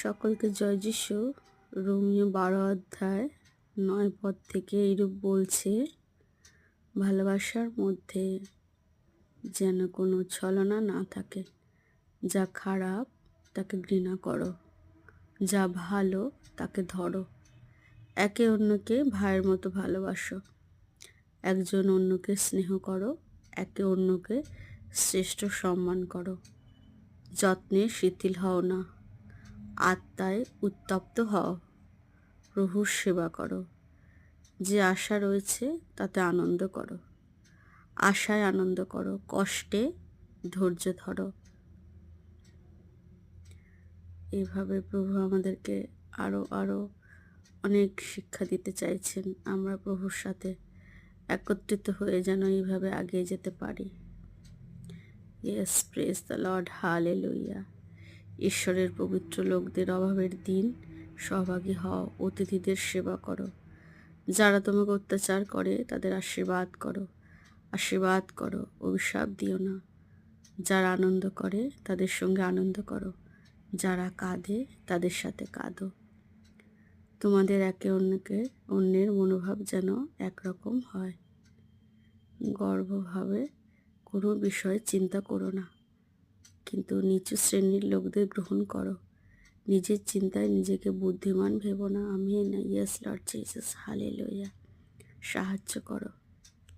সকলকে জয় যিশু। রোমীয় 12 অধ্যায় 9 পদ থেকে এইরূপ বলছে, ভালোবাসার মধ্যে যেন কোনো ছলনা না থাকে। যা খারাপ তাকে ঘৃণা করো, যা ভালো তাকে ধরো। একে অন্যকে ভাইয়ের মতো ভালোবাসো, একজন অন্যকে স্নেহ করো, একে অন্যকে শ্রেষ্ঠ সম্মান করো। যত্নে শিথিল হও না, আত্মায় উত্তপ্ত হও, প্রভুর সেবা করো। যে আশা রয়েছে তাতে আনন্দ করো, আশায় আনন্দ করো, কষ্টে ধৈর্য ধরো। এইভাবে প্রভু আমাদেরকে আরো অনেক শিক্ষা দিতে চাইছেন। আমরা প্রভুর সাথে একত্রিত হয়ে যেন এইভাবে এগিয়ে যেতে পারি। Yes, praise the lord, hallelujah. ঈশ্বরের পবিত্র লোকদের অভাবের দিন সহভাগী হও, অতিথিদের সেবা করো। যারা তোমাকে অত্যাচার করে তাদের আশীর্বাদ করো, আশীর্বাদ করো, অভিশাপ দিও না। যারা আনন্দ করে তাদের সঙ্গে আনন্দ করো, যারা কাঁদে তাদের সাথে কাঁদো। তোমাদের একে অন্যের মনোভাব যেন একরকম হয়। গর্বভাবে কোনো বিষয়ে চিন্তা করো না, কিন্তু নিচু শ্রেণীর লোকদের গ্রহণ করো। নিজের চিন্তায় নিজেকে বুদ্ধিমান ভেবো না। Amen. Yes Lord Jesus, hallelujah. সাহায্য করো।